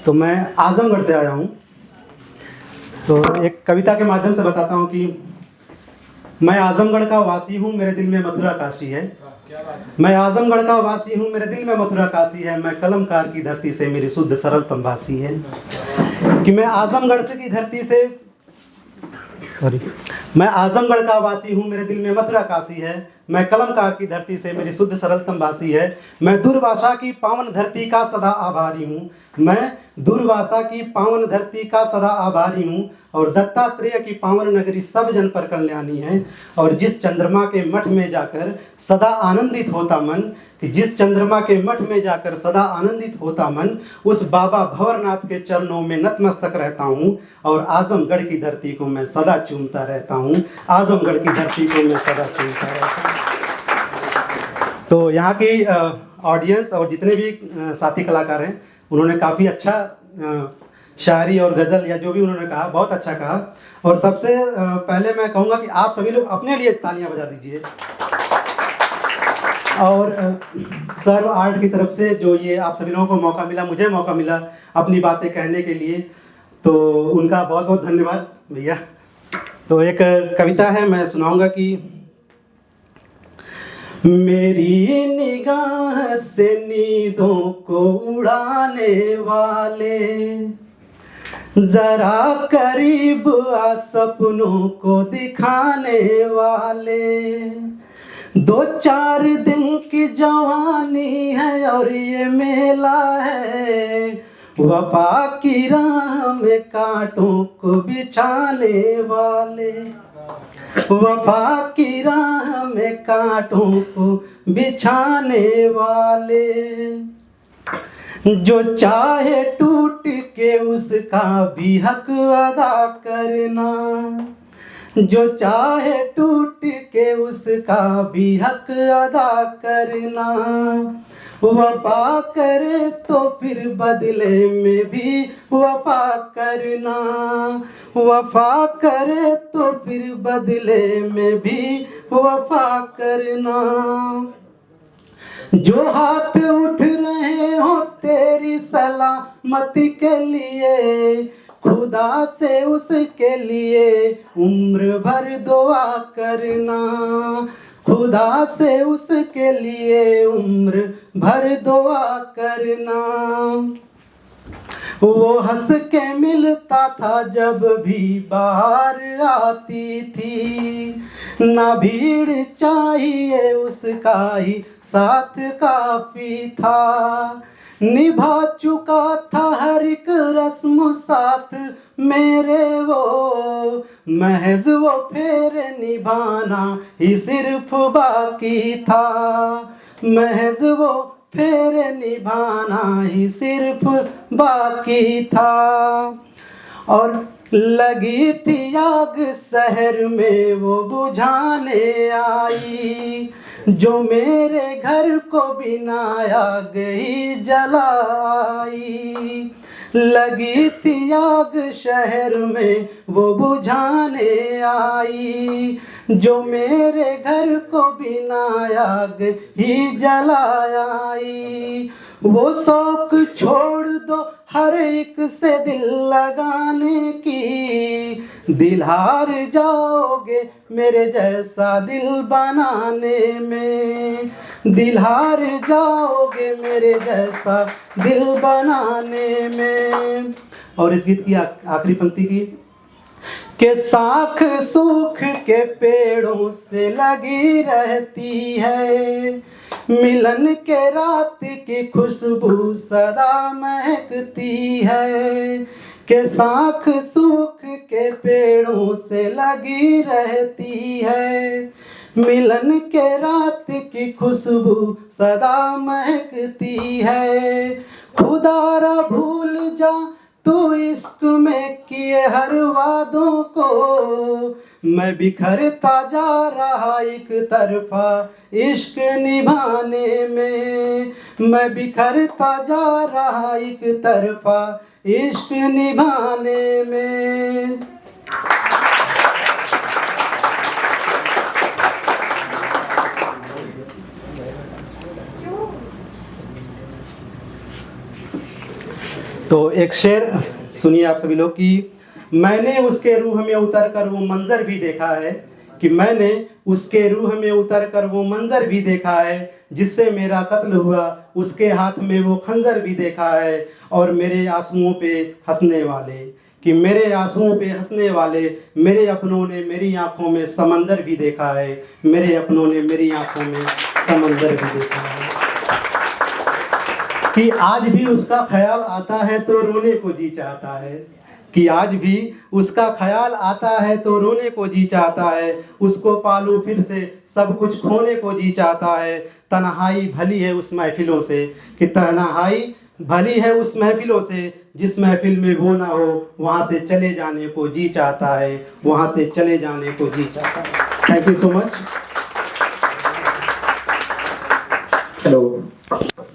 तो मैं आजमगढ़ से आया हूँ। तो एक कविता के माध्यम से बताता हूँ कि मैं आजमगढ़ का वासी हूँ, मेरे दिल में मथुरा काशी है। मैं आजमगढ़ का वासी हूँ, मेरे दिल में मथुरा काशी है। मैं कलमकार की धरती से, मेरी शुद्ध सरल तंबासी है। कि मैं आजमगढ़ से की धरती से मैं आजमगढ़ का वासी हूँ, मेरे दिल में मथुरा काशी है। मैं कलमकार की धरती से, मेरी शुद्ध सरल तंबासी है। मैं दूरभाषा की पावन धरती का सदा आभारी हूँ। मैं दूरभाषा की पावन धरती का सदा आभारी हूँ। और दत्तात्रेय की पावन नगरी सब जन पर कल्याणी है। और जिस चंद्रमा के मठ में जाकर सदा आनंदित होता मन, कि जिस चंद्रमा के मठ में जाकर सदा आनंदित होता मन, उस बाबा भंवरनाथ के चरणों में नतमस्तक रहता हूँ। और आजमगढ़ की धरती को मैं सदा चूमता रहता हूँ। आजमगढ़ की धरती को मैं सदा चूमता रहता हूँ। तो यहाँ की ऑडियंस और जितने भी साथी कलाकार हैं, उन्होंने काफ़ी अच्छा शायरी और गज़ल या जो भी उन्होंने कहा, बहुत अच्छा कहा। और सबसे पहले मैं कहूँगा कि आप सभी लोग अपने लिए तालियां बजा दीजिए। और सर्व आर्ट की तरफ से जो ये आप सभी लोगों को मौका मिला, मुझे मौका मिला अपनी बातें कहने के लिए, तो उनका बहुत बहुत धन्यवाद भैया। तो एक कविता है, मैं सुनाऊंगा कि मेरी निगाह से नींदों को उड़ाने वाले, जरा करीब आ सपनों को दिखाने वाले। 2-4 दिन की जवानी है और ये मेला है, वफा की राह में कांटों को बिछाने वाले। वफा की राह में कांटों को बिछाने वाले। जो चाहे टूट के उसका भी हक अदा करना, जो चाहे टूट के उसका भी हक अदा करना। वफा करे तो फिर बदले में भी वफा करना। वफा करे तो फिर बदले में भी वफा करना। जो हाथ उठ रहे हो तेरी सलामती के लिए, खुदा से उसके लिए उम्र भर दुआ करना। खुदा से उसके लिए उम्र भर दुआ करना। वो हंस के मिलता था जब भी बाहर आती थी, ना भीड़ चाहिए उसका ही साथ काफी था। निभा चुका था हर एक रस्म साथ मेरे वो, महज वो फेरे निभाना ही सिर्फ बाकी था। महज वो फेरे निभाना ही सिर्फ बाकी था। और लगी थी आग शहर में वो बुझाने आई, जो मेरे घर को बिना आग ही जलाई। लगी थी आग शहर में वो बुझाने आई, जो मेरे घर को बिना आग ही जलाई। वो शौक छोड़ दो हर एक से दिल लगाने की, दिल हार जाओगे मेरे जैसा दिल बनाने में। दिल हार जाओगे मेरे जैसा दिल बनाने में। और इस गीत की आखिरी पंक्ति की के साख सूख के पेड़ों से लगी रहती है, मिलन के रात की खुशबू सदा महकती है। के साख सूख के पेड़ों से लगी रहती है, मिलन के रात की खुशबू सदा महकती है। खुदारा भूल जा तू इश्क में किए हर वादों को, मैं बिखरता जा रहा एक तरफा इश्क निभाने में। मैं बिखरता जा रहा एक तरफा इश्क निभाने में। तो एक शेर सुनिए आप सभी लोग कि मैंने उसके रूह में उतर कर वो मंजर भी देखा है, कि मैंने उसके रूह में उतर कर वो मंजर भी देखा है, जिससे मेरा कत्ल हुआ उसके हाथ में वो खंजर भी देखा है। और मेरे आंसुओं पे हंसने वाले, कि मेरे आंसुओं पे हंसने वाले, मेरे अपनों ने मेरी आंखों में समंदर भी देखा है, मेरे अपनों ने मेरी आंखों में समंदर भी देखा है। कि आज भी उसका ख्याल आता है तो रोने को जी चाहता है, कि आज भी उसका ख्याल आता है तो रोने को जी चाहता है। उसको पालूं फिर से सब कुछ खोने को जी चाहता है। तन्हाई भली है उस महफिलों से, कि तन्हाई भली है उस महफिलों से, जिस महफिल में वो ना हो वहाँ से चले जाने को जी चाहता है, वहाँ से चले जाने को जी चाहता है। Thank you so much.